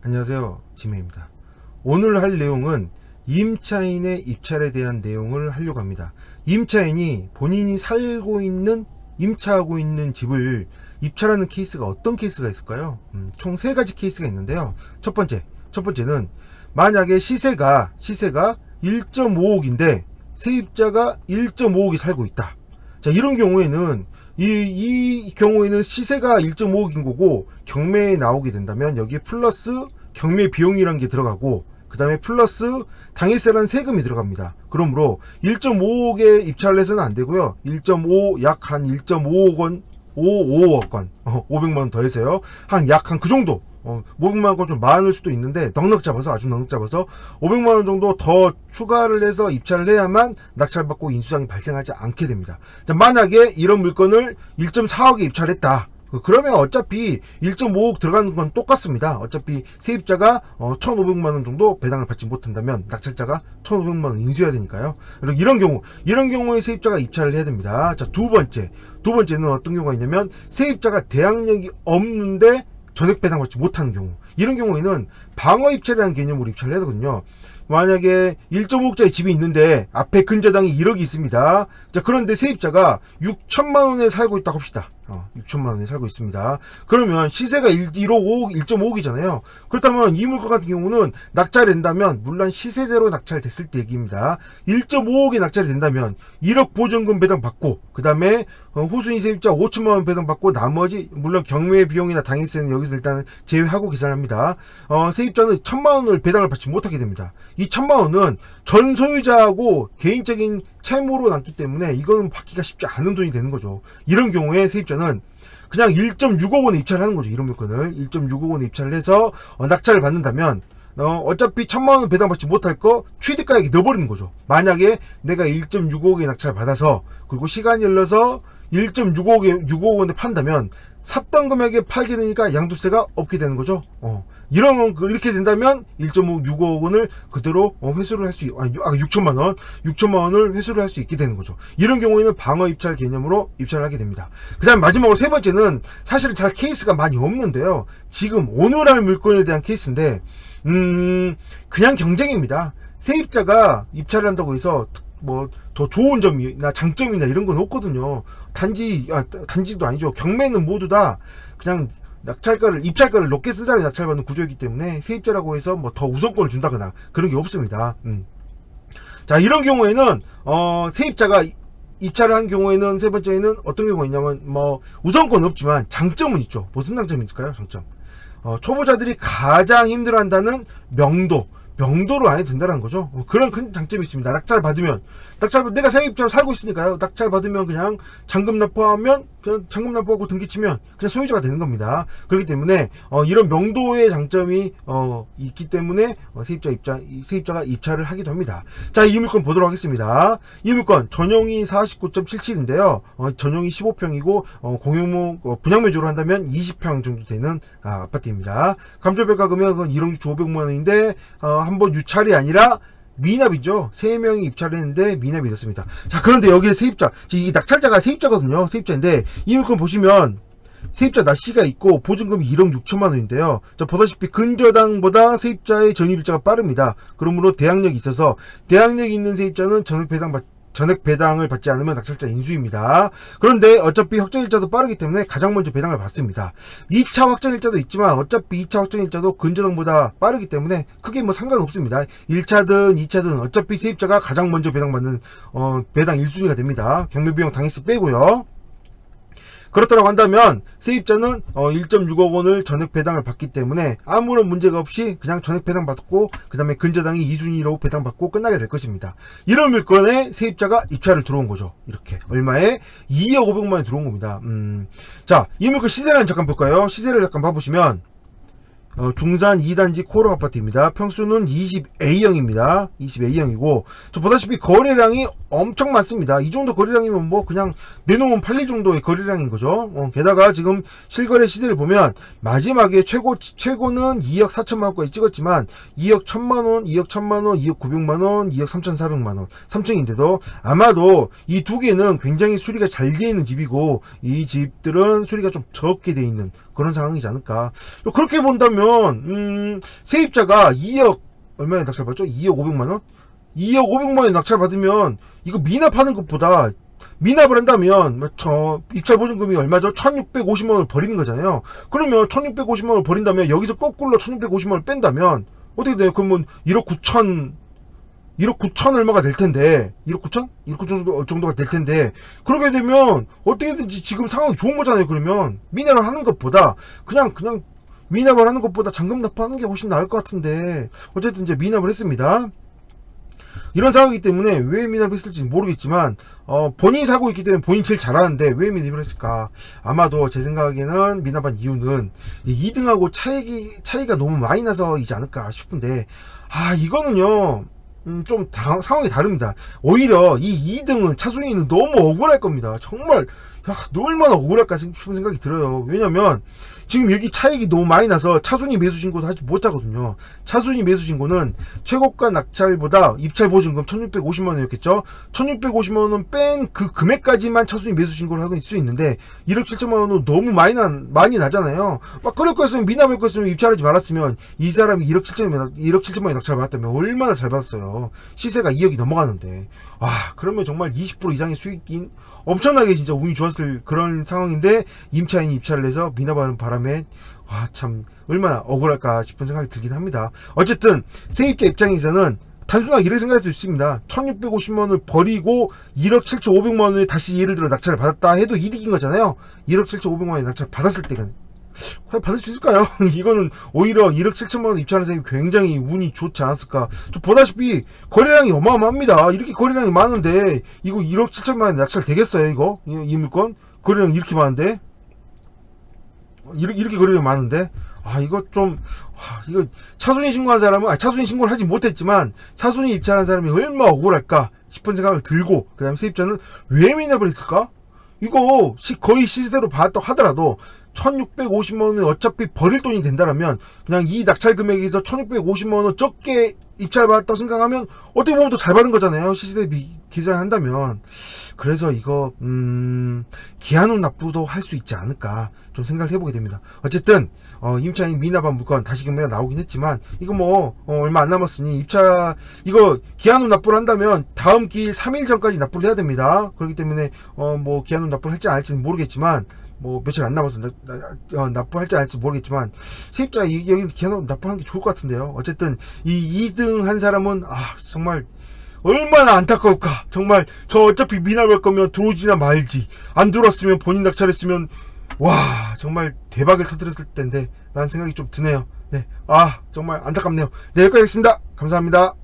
안녕하세요, 지메입니다. 오늘 할 내용은 임차인의 입찰에 대한 내용을 하려고 합니다. 임차인이 본인이 임차하고 있는 집을 입찰하는 케이스가 어떤 케이스가 있을까요? 총 3가지 케이스가 있는데요. 첫 번째는 만약에 시세가 1.5억인데 세입자가 1.5억이 살고 있다. 자, 이런 경우에는 이 경우에는 시세가 1.5억인 거고 경매에 나오게 된다면 여기에 플러스 경매 비용이란 게 들어가고 그 다음에 플러스 당일세라는 세금이 들어갑니다. 그러므로 1.5억에 입찰을 해서는 안 되고요. 1.5 약 한 1.5억 원 5억 원 500만원 더해서요. 약 한 그 정도 500만원 좀 많을 수도 있는데 아주 넉넉 잡아서 500만원 정도 더 추가를 해서 입찰을 해야만 낙찰받고 인수상이 발생하지 않게 됩니다. 자, 만약에 이런 물건을 1.4억에 입찰했다. 그러면 어차피 1.5억 들어가는 건 똑같습니다. 어차피 세입자가 1,500만원 정도 배당을 받지 못한다면 낙찰자가 1,500만원 인수해야 되니까요. 이런 경우에 세입자가 입찰을 해야 됩니다. 자, 두 번째는 어떤 경우가 있냐면 세입자가 대항력이 없는데 전액 배당 받지 못하는 경우. 이런 경우에는 방어 입찰이라는 개념으로 입찰을 해야 되거든요. 만약에 1.5억짜리 집이 있는데 앞에 근저당이 1억이 있습니다. 자, 그런데 세입자가 6천만원에 살고 있다고 합시다. 6천만원에 살고 있습니다. 그러면 시세가 1.5억이잖아요. 그렇다면 이 물건 같은 경우는 낙찰이 된다면, 물론 시세대로 낙찰됐을 때 얘기입니다. 1.5억에 낙찰이 된다면 1억 보증금 배당 받고, 그 다음에 후순위 세입자 5천만원 배당 받고, 나머지 물론 경매 비용이나 당일세는 여기서 일단 제외하고 계산합니다. 세입자는 1,000만원을 배당을 받지 못하게 됩니다. 이 1,000만원은 전 소유자하고 개인적인 채무로 남기 때문에 이거는 받기가 쉽지 않은 돈이 되는 거죠. 이런 경우에 세입자는 그냥 1.6억 원에 입찰을 하는 거죠. 이런 물건을 1.6억 원에 입찰을 해서 낙찰을 받는다면 어차피 1,000만원 배당받지 못할 거 취득가액에 넣어버리는 거죠. 만약에 내가 1.6억에 낙찰을 받아서 그리고 시간이 흘러서 6억 원에 판다면 샀던 금액에 팔게 되니까 양도세가 없게 되는 거죠. 이렇게 된다면 1.6억 원을 그대로 회수를 할 수 6천만원을 회수를 할 수 있게 되는 거죠. 이런 경우에는 방어 입찰 개념으로 입찰을 하게 됩니다. 그 다음 마지막으로 세 번째는 사실은 잘 케이스가 많이 없는데요. 지금 오늘 할 물건에 대한 케이스인데 그냥 경쟁입니다. 세입자가 입찰을 한다고 해서 더 좋은 점이나 장점이나 이런 건 없거든요. 단지도 아니죠. 경매는 모두 다 그냥 입찰가를 높게 쓴 사람이 낙찰받는 구조이기 때문에 세입자라고 해서 더 우선권을 준다거나 그런 게 없습니다. 자, 이런 경우에는 세입자가 입찰을 한 경우에는 세 번째는 어떤 경우가 있냐면 우선권 없지만 장점은 있죠. 무슨 장점이 있을까요? 장점. 초보자들이 가장 힘들어한다는 명도로 안 해도 된다는 거죠. 그런 큰 장점이 있습니다. 내가 세입자로 살고 있으니까요. 낙찰 받으면 그냥 잔금 납부하고 등기치면 그냥 소유자가 되는 겁니다. 그렇기 때문에 이런 명도의 장점이 있기 때문에 세입자가 입찰을 하기도 합니다. 자, 이 물건 보도록 하겠습니다. 이 물건 전용이 49.77인데요. 전용이 15평이고 공용모 분양매조로 한다면 20평 정도 되는 아파트입니다. 감정평가 금액은 1억 6,500만원인데 한번 유찰이 아니라 미납이죠. 3명이 입찰했는데 미납이 됐습니다. 자, 그런데 여기에 이 낙찰자가 세입자거든요. 세입자인데 이 물건 보시면 세입자 납시가 있고 보증금이 1억 6천만원인데요. 자, 보다시피 근저당보다 세입자의 전입일자가 빠릅니다. 그러므로 대항력이 있어서 대항력이 있는 세입자는 전액 배당을 받지 않으면 낙찰자 인수입니다. 그런데 어차피 확정일자도 빠르기 때문에 가장 먼저 배당을 받습니다. 2차 확정일자도 있지만 어차피 2차 확정일자도 근저당보다 빠르기 때문에 크게 상관없습니다. 1차든 2차든 어차피 세입자가 가장 먼저 배당받는 배당 1순위가 됩니다. 경매비용 당일세 빼고요. 그렇다고 한다면 세입자는 1.6억 원을 전액 배당을 받기 때문에 아무런 문제가 없이 그냥 전액 배당 받고 그 다음에 근저당이 2순위로 배당 받고 끝나게 될 것입니다. 이런 물건에 세입자가 입찰을 들어온 거죠. 이렇게 얼마에 2억 500만원에 들어온 겁니다. 자, 이 물건 시세를 잠깐 볼까요? 시세를 잠깐 봐보시면 중산 2단지 코로 아파트입니다. 평수는 20A형입니다. 20A형이고 보다시피 거래량이 엄청 많습니다. 이 정도 거래량이면 뭐 그냥 내놓으면 팔릴 정도의 거래량인 거죠. 게다가 지금 실거래 시세를 보면 마지막에 최고는 2억 4천만 원까지 찍었지만 2억 1천만 원, 2억 1천만 원, 2억 900만 원, 2억 3,400만 원, 3층인데도 아마도 이 두 개는 굉장히 수리가 잘 되어 있는 집이고 이 집들은 수리가 좀 적게 되어 있는 그런 상황이지 않을까. 그렇게 본다면 세입자가 2억 얼마에 낙찰 받죠? 2억 500만 원? 2억 500만 원 낙찰 받으면 이거 미납하는 것보다 미납을 한다면 입찰 보증금이 얼마죠? 1650만 원을 버리는 거잖아요. 그러면 1650만 원을 버린다면 여기서 거꾸로 1650만 원을 뺀다면 어떻게 돼요? 그러면 1억 9천 얼마가 될 텐데 1억 9천? 1억 9천 정도가 될 텐데 그렇게 되면 어떻게든지 지금 상황이 좋은 거잖아요. 그러면 미납을 하는 것보다 그냥 미납을 하는 것보다 잔금 납부하는 게 훨씬 나을 것 같은데 어쨌든 이제 미납을 했습니다. 이런 상황이기 때문에 왜 미납을 했을지 모르겠지만 본인이 사고 있기 때문에 본인이 제일 잘하는데 왜 미납을 했을까. 아마도 제 생각에는 미납한 이유는 2등하고 차이가 너무 많이 나서이지 않을까 싶은데 이거는요 좀 상황이 다릅니다. 오히려 이 2등은 차순위는 너무 억울할 겁니다. 정말 얼마나 억울할까 싶은 생각이 들어요. 왜냐면 지금 여기 차익이 너무 많이 나서 차순위 매수 신고도 하지 못하거든요. 차순위 매수 신고는 최고가 낙찰보다 입찰 보증금 1650만 원이었겠죠. 1650만 원 뺀 그 금액까지만 차순위 매수 신고를 하고 있을 수 있는데 1억 7천만 원은 너무 많이 나잖아요. 막 그럴 거였으면 미납할 거였으면 입찰하지 말았으면 이 사람이 1억 7천만 원 낙찰 받았다면 얼마나 잘 받았어요. 시세가 2억이 넘어가는데 그러면 정말 20% 이상의 수익인 엄청나게 진짜 운이 좋았을 그런 상황인데 임차인이 입찰을 해서 미납하는 바람에 참 얼마나 억울할까 싶은 생각이 들긴 합니다. 어쨌든 세입자 입장에서는 단순하게 이렇게 생각할 수 있습니다. 1650만 원을 버리고 1억 7천5백만 원을 다시 예를 들어 낙찰을 받았다 해도 이득인 거잖아요. 1억 7천5백만 원에 낙찰 받았을 때가 과연 받을 수 있을까요? 이거는 오히려 1억 7천만 원 입찰하는 사람이 굉장히 운이 좋지 않았을까. 저 보다시피 거래량이 어마어마합니다. 이렇게 거래량이 많은데 이거 1억 7천만 원 낙찰 되겠어요? 이거 이 물건 거래량 이렇게 많은데 이렇게 거래량이 많은데 이거 좀 이거 차순위 신고한 사람은 차순위 신고를 하지 못했지만 차순위 입찰한 사람이 얼마나 억울할까 싶은 생각을 들고 그 다음에 세입자는 왜 미납을 했을까? 이거 거의 시세대로 봤다고 하더라도 1650만원을 어차피 버릴 돈이 된다라면 그냥 이 낙찰 금액에서 1650만원 적게 입찰받았다고 생각하면 어떻게 보면 더 잘 받은 거잖아요. 시세 대비 계산한다면. 그래서 이거 기한후 납부도 할 수 있지 않을까 좀 생각을 해보게 됩니다. 어쨌든 임차인 미납한 물건 다시 경매가 나오긴 했지만 이거 뭐 얼마 안 남았으니 이거 기한후 납부를 한다면 다음 기일 3일 전까지 납부를 해야 됩니다. 그렇기 때문에 뭐 기한후 납부를 할지 안 할지는 모르겠지만 뭐 며칠 안 남아서 납부할지 안 할지 모르겠지만 세입자가 여기 기한후 납부하는 게 좋을 것 같은데요. 어쨌든 이 2등 한 사람은 정말 얼마나 안타까울까. 정말 저 어차피 미납할 거면 들어오지나 말지, 안 들어왔으면 본인 낙찰했으면 정말 대박을 터뜨렸을 텐데 라는 생각이 좀 드네요. 네, 정말 안타깝네요. 네, 여기까지 하겠습니다. 감사합니다.